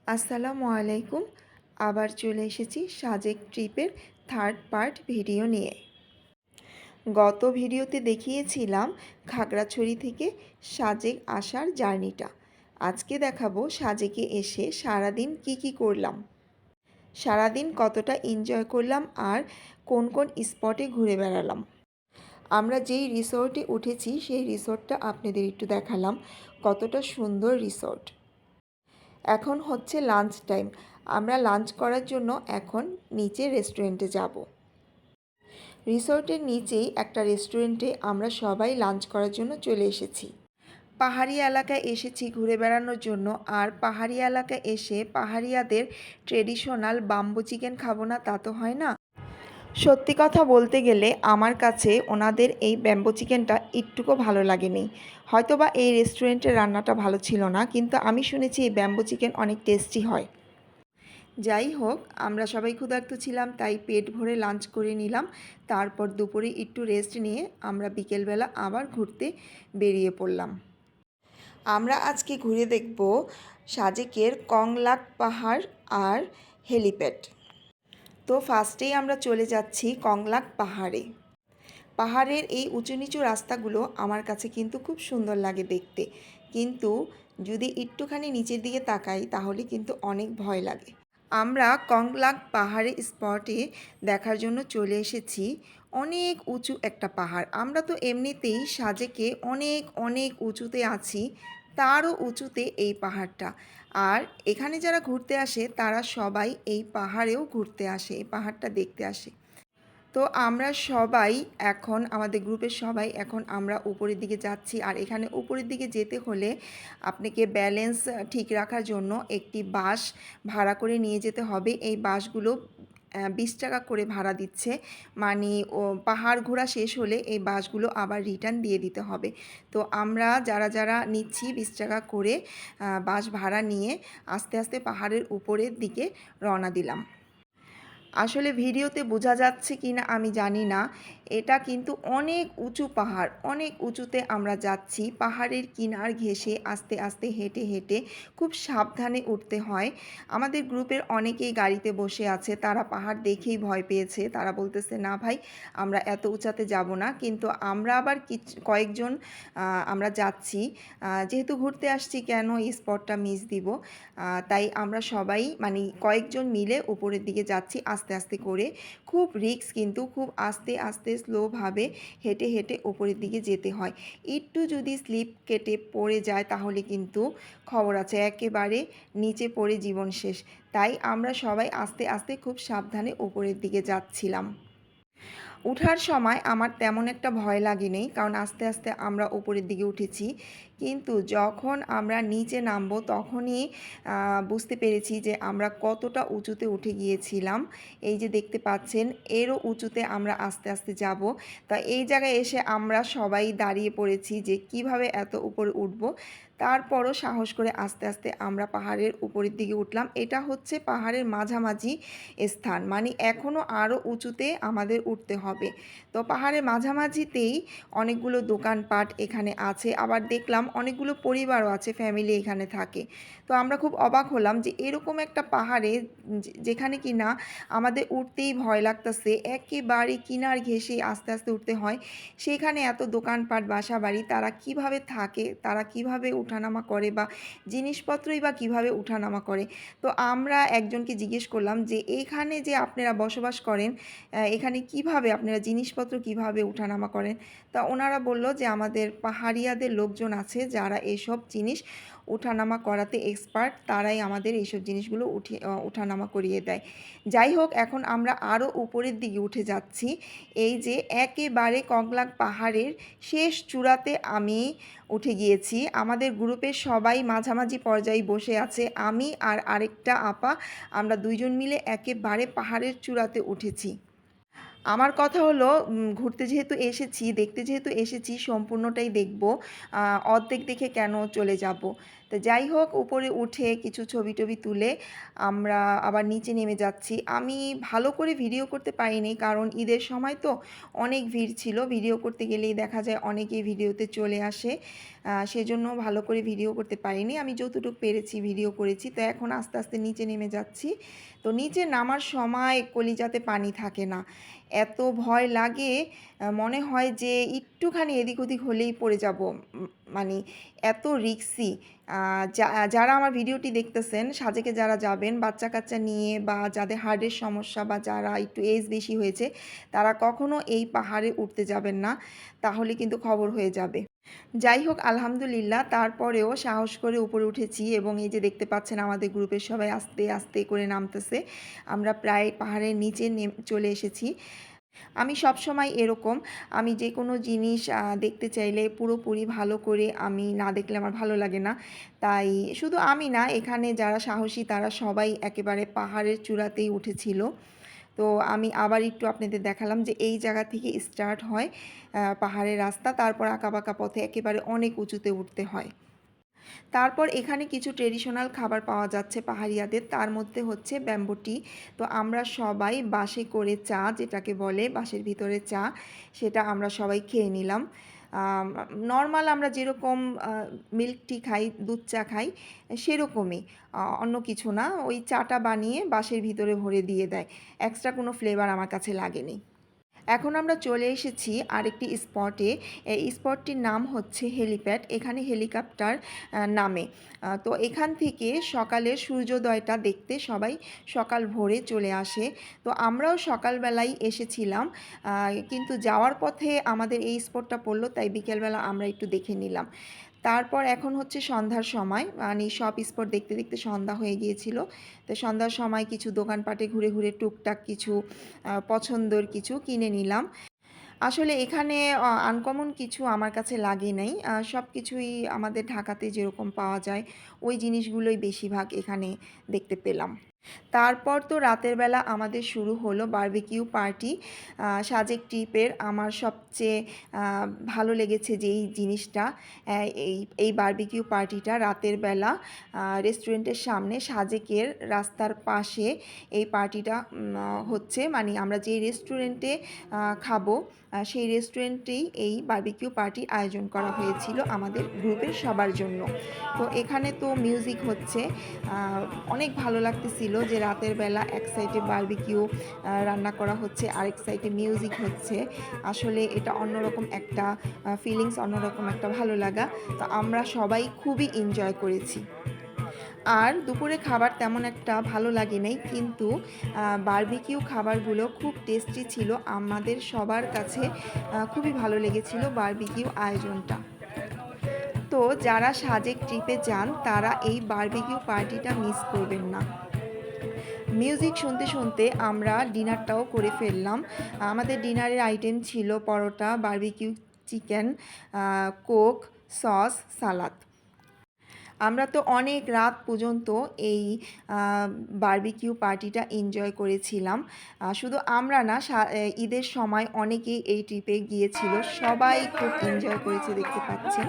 আসসালামু আলাইকুম। আবার চলে এসেছি সাজেক ট্রিপের থার্ড পার্ট ভিডিও নিয়ে। গত ভিডিওতে দেখিয়েছিলাম খাগড়াছড়ি থেকে সাজেক আসার জার্নিটা। আজকে দেখাবো সাজেকে এসে সারাদিন কি করলাম, সারাদিন কতটা এনজয় করলাম আর কোন কোন স্পটে ঘুরে বেড়ালাম। আমরা যেই রিসোর্টে উঠেছি সেই রিসোর্টটা আপনাদের একটু দেখালাম, কতটা সুন্দর রিসোর্ট। এখন হচ্ছে লাঞ্চ টাইম। আমরা লাঞ্চ করার জন্য এখন নিচে রেস্টুরেন্টে যাব। রিসোর্টের নিচেই একটা রেস্টুরেন্টে আমরা সবাই লাঞ্চ করার জন্য চলে এসেছি। পাহাড়ি এলাকায় এসেছি ঘুরে বেড়ানোর জন্য, আর পাহাড়ি এলাকায় এসে পাহাড়িয়াদের ট্রেডিশনাল বাম্বু চিকেন খাবো না তা তো হয় না। সত্যি কথা বলতে গেলে আমার কাছে ওনাদের এই ব্যাম্বো চিকেনটা একটুকু ভালো লাগেনি। হয়তোবা এই রেস্টুরেন্টের রান্নাটা ভালো ছিল না, কিন্তু আমি শুনেছি এই ব্যাম্বো চিকেন অনেক টেস্টি হয়। যাই হোক, আমরা সবাই ক্ষুধার্ত ছিলাম, তাই পেট ভরে লাঞ্চ করে নিলাম। তারপর দুপুরে একটু রেস্ট নিয়ে আমরা বিকেলবেলা আবার ঘুরতে বেরিয়ে পড়লাম। আমরা আজকে ঘুরে দেখব সাজেকের কংলাক পাহাড় আর হেলিপ্যাড। তো ফার্স্টেই আমরা চলে যাচ্ছি কংলাক পাহাড়ে। পাহাড়ের এই উঁচু নিচু রাস্তাগুলো আমার কাছে কিন্তু খুব সুন্দর লাগে দেখতে, কিন্তু যদি একটুখানি নিচের দিকে তাকাই তাহলে কিন্তু অনেক ভয় লাগে। আমরা কংলাক পাহাড়ে স্পটে দেখার জন্য চলে এসেছি। অনেক উঁচু একটা পাহাড়। আমরা তো এমনিতেই সাজেকে অনেক অনেক উঁচুতে আছি, তারও উঁচুতে এই পাহাড়টা। আর এখানে যারা ঘুরতে আসে তারা সবাই এই পাহাড়েও ঘুরতে আসে, এই পাহাড়টা দেখতে আসে। তো আমরা সবাই এখন আমাদের গ্রুপের সবাই এখন আমরা উপরের দিকে যাচ্ছি। আর এখানে উপরের দিকে যেতে হলে আপনাকে ব্যালেন্স ঠিক রাখার জন্য একটি বাস ভাড়া করে নিয়ে যেতে হবে। এই বাসগুলো 20 টাকা করে ভাড়া দিচ্ছে, মানে ও পাহাড় ঘোরা শেষ হলে এই বাসগুলো আবার রিটার্ন দিয়ে দিতে হবে। তো আমরা যারা যারা নিচ্ছি 20 টাকা করে বাস ভাড়া নিয়ে আস্তে আস্তে পাহাড়ের উপরের দিকে রওনা দিলাম। আসলে ভিডিওতে বোঝা যাচ্ছে কি না আমি জানি না, এটা কিন্তু অনেক উঁচু পাহাড়, অনেক উঁচুতে আমরা যাচ্ছি। পাহাড়ের কিনার ঘেঁষে আস্তে আস্তে হেঁটে হেঁটে খুব সাবধানে উঠতে হয়। আমাদের গ্রুপের অনেকেই গাড়িতে বসে আছে, তারা পাহাড় দেখেই ভয় পেয়েছে। তারা বলতেছে না ভাই, আমরা এত উঁচাতে যাব না। কিন্তু আমরা আবার কয়েকজন আমরা যাচ্ছি, যেহেতু ঘুরতে আসছি কেন এই স্পটটা মিস দিব। তাই আমরা সবাই মানে কয়েকজন মিলে উপরের দিকে যাচ্ছি আস্তে আস্তে করে। খুব রিস্ক, কিন্তু খুব আস্তে আস্তে স্লোভাবে হেঁটে হেঁটে উপরের দিকে যেতে হয়। একটু যদি স্লিপ কেটে পড়ে যায় তাহলে কিন্তু খবর আছে, একেবারে নিচে পড়ে জীবন শেষ। তাই আমরা সবাই আস্তে আস্তে খুব সাবধানে উপরের দিকে যাচ্ছিলাম। ওঠার সময় আমার তেমন একটা ভয় লাগেনি, কারণ আস্তে আস্তে আমরা উপরের দিকে উঠেছি। কিন্তু যখন আমরা নিচে নামবো তখনই বুঝতে পেরেছি যে আমরা কতটা উঁচুতে উঠে গিয়েছিলাম। এই যে দেখতে পাচ্ছেন, এরও উঁচুতে আমরা আস্তে আস্তে যাব। তা এই জায়গায় এসে আমরা সবাই দাঁড়িয়ে পড়েছি যে কিভাবে এত উপরে উঠব। তারপরও সাহস করে আস্তে আস্তে আমরা পাহাড়ের উপরের দিকে উঠলাম। এটা হচ্ছে পাহাড়ের মাঝামাঝি স্থান, মানে এখনও আরও উঁচুতে আমাদের উঠতে হবে। তো পাহাড়ের মাঝামাঝিতেই অনেকগুলো দোকানপাট এখানে আছে, আবার দেখলাম অনেকগুলো পরিবারও আছে, ফ্যামিলি এখানে থাকে। তো আমরা খুব অবাক হলাম যে এরকম একটা পাহাড়ে যেখানে কি না আমাদের উঠতেই ভয় লাগতেছে, একেবারে কিনার ঘেঁষে আস্তে আস্তে উঠতে হয়, সেখানে এত দোকানপাট বাসা বাড়ি, তারা কিভাবে থাকে, তারা কিভাবে উঠানামা করে, বা জিনিসপত্রই বা কিভাবে উঠানামা করে। তো আমরা একজনকে জিজ্ঞেস করলাম যে এইখানে যে আপনারা বসবাস করেন, এখানে কিভাবে আপনারা জিনিসপত্র কিভাবে উঠানামা করেন। তা ওনারা বলল যে আমাদের পাহাড়িয়াদের লোকজন আছে যারা এসব জিনিস উঠানামা করাতে এক্সপার্ট, তারাই আমাদের এইসব জিনিসগুলো উঠানামা করিয়ে দেয়। যাই হোক, এখন আমরা আরও উপরের দিকে উঠে যাচ্ছি। এই যে একেবারে কংলাক পাহাড়ের শেষ চূড়াতে আমি উঠে গিয়েছি। আমাদের গ্রুপের সবাই মাঝামাঝি পর্যায়ে বসে আছে, আমি আর আরেকটা আপা, আমরা দুইজন মিলে একেবারে পাহাড়ের চূড়াতে উঠেছি। আমার কথা হলো, ঘুরতে যেহেতু এসেছি, দেখতে যেহেতু এসেছি, সম্পূর্ণটাই দেখব, অর্ধেক দেখে কেন চলে যাব। তো যাই হোক, উপরে উঠে কিছু ছবি টবি তুলে আমরা আবার নিচে নেমে যাচ্ছি। আমি ভালো করে ভিডিও করতে পারিনি, কারণ ঈদের সময় তো অনেক ভিড় ছিল। ভিডিও করতে গেলেই দেখা যায় অনেকেই ভিডিওতে চলে আসে, সেজন্য ভালো করে ভিডিও করতে পারিনি। আমি যতটুকু পেরেছি ভিডিও করেছি। তো এখন আস্তে আস্তে নিচে নেমে যাচ্ছি। তো নিচে নামার সময় কলিজাতে পানি থাকে না, এত ভয় লাগে, মনে হয় যে একটুখানি এদিক ওদিক হলেই পড়ে যাব। মানে এত রিস্কি। যারা আমার ভিডিওটি দেখতেছেন, সাজেকে যারা যাবেন বাচ্চা কাচ্চা নিয়ে বা যাদের হার্টের সমস্যা বা যারা একটু এজ বেশি হয়েছে, তারা কখনো এই পাহাড়ে উঠতে যাবেন না, তাহলে কিন্তু খবর হয়ে যাবে। যাই হোক, আলহামদুলিল্লাহ তারপরেও সাহস করে উপরে উঠেছি, এবং এই যে দেখতে পাচ্ছেন আমাদের গ্রুপের সবাই আস্তে আস্তে করে নামতেছে। আমরা প্রায় পাহাড়ের নিচে চলে এসেছি। আমি সবসময় এরকম, আমি যে কোনো জিনিস দেখতে চাইলে পুরোপুরি ভালো করে আমি না দেখলে আমার ভালো লাগে না। তাই শুধু আমি না, এখানে যারা সাহসী তারা সবাই একেবারে পাহাড়ের চূড়াতেই উঠেছিল। তো আমি আবার একটু আপনাদের দেখালাম যে এই জায়গা থেকে স্টার্ট হয় পাহাড়ের রাস্তা, তারপর আঁকাবাঁকা পথে একেবারে অনেক উঁচুতে উঠতে হয়। তারপর এখানে কিছু ট্রেডিশনাল খাবার পাওয়া যাচ্ছে পাহাড়িয়াদের, তার মধ্যে হচ্ছে ব্যাম্বু টি। তো আমরা সবাই বাসে করে চা, যেটাকে বলে বাঁশের ভিতরে চা, সেটা আমরা সবাই খেয়ে নিলাম। নর্মাল আমরা যেরকম মিল্ক টি খাই, দুধ চা খাই, সেরকমই, অন্য কিছু না। ওই চাটা বানিয়ে বাঁশের ভিতরে ভরে দিয়ে দেয়, এক্সট্রা কোনো ফ্লেভার আমার কাছে লাগেনি। এখন আমরা চলে এসেছি আরেকটি স্পটে। এই স্পটটির নাম হচ্ছে হেলিপ্যাড। এখানে হেলিকপ্টার নামে। তো এখান থেকে সকালের সূর্যোদয়টা দেখতে সবাই সকাল ভোরে চলে আসে। তো আমরাও সকালবেলাই এসেছিলাম, কিন্তু যাওয়ার পথে আমাদের এই স্পটটা পড়লো, তাই বিকেলবেলা আমরা একটু দেখে নিলাম। তারপর এখন হচ্ছে সন্ধ্যার সময়, মানে সব স্পট দেখতে দেখতে সন্ধ্যা হয়ে গিয়েছিল। তো সন্ধ্যার সময় কিছু দোকানপাটে ঘুরে ঘুরে টুকটাক কিছু পছন্দের কিছু কিনে নিলাম। আসলে এখানে আনকমন কিছু আমার কাছে লাগে নাই। সব কিছুই আমাদের ঢাকাতে যেরকম পাওয়া যায়, ওই জিনিসগুলোই বেশিরভাগ এখানে দেখতে পেলাম। তারপর তো রাতের বেলা আমাদের শুরু হলো বারবিকিউ পার্টি। সাজেক ট্রিপের আমার সবচেয়ে ভালো লেগেছে যে এই জিনিসটা, এই এই বারবিকিউ পার্টিটা রাতের বেলা রেস্টুরেন্টের সামনে সাজেকের রাস্তার পাশে এই পার্টিটা হচ্ছে। মানে আমরা যে রেস্টুরেন্টে খাবো, সেই রেস্টুরেন্টেই এই বারবিকিউ পার্টির আয়োজন করা হয়েছিল আমাদের গ্রুপের সবার জন্য। তো এখানে তো মিউজিক হচ্ছে, অনেক ভালো লাগতেছিল যে রাতের বেলা এক সাইডে বারবিকিউ রান্না করা হচ্ছে, আরেক সাইডে মিউজিক হচ্ছে। আসলে এটা অন্যরকম একটা ফিলিংস, অন্যরকম একটা ভালো লাগা। তো আমরা সবাই খুবই এনজয় করেছি। আর দুপুরে খাবার তেমন একটা ভালো লাগে নাই, কিন্তু বারবিকিউ খাবারগুলো খুব টেস্টি ছিল। আমাদের সবার কাছে খুবই ভালো লেগেছিল বারবিকিউ আয়োজনটা। তো যারা সাজেক ট্রিপে যান তারা এই বারবিকিউ পার্টিটা মিস করবেন না। মিউজিক শুনতে শুনতে আমরা ডিনারটাও করে ফেললাম। আমাদের ডিনারের আইটেম ছিল পরোটা, বারবিকিউ চিকেন, কোক, সস, সালাদ। আমরা তো অনেক রাত পর্যন্ত এই বারবিকিউ পার্টিটা এনজয় করেছিলাম। শুধু আমরা না, ঈদের সময় অনেকেই এই ট্রিপে গিয়েছিল, সবাই খুব এনজয় করেছে দেখতে পাচ্ছেন।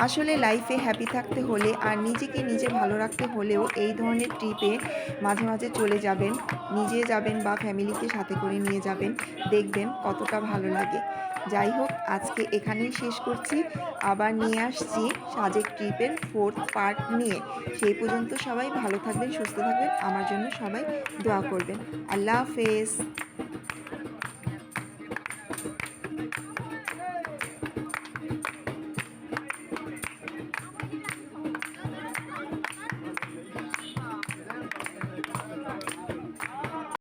আসলে লাইফে হ্যাপি থাকতে হলে আর নিজেকে নিজে ভালো রাখতে হলেও এই ধরনের ট্রিপে মাঝে মাঝে চলে যাবেন, নিজে যাবেন বা ফ্যামিলিকে সাথে করে নিয়ে যাবেন, দেখবেন কতটা ভালো লাগে। যাই হোক, আজকে এখানেই শেষ করছি। আবার নিয়ে আসছি সাজেক ট্রিপের 4th পার্ট নিয়ে। সেই পর্যন্ত সবাই ভালো থাকবেন, সুস্থ থাকবেন, আমার জন্য সবাই দোয়া করবেন। আল্লাহ হাফেজ।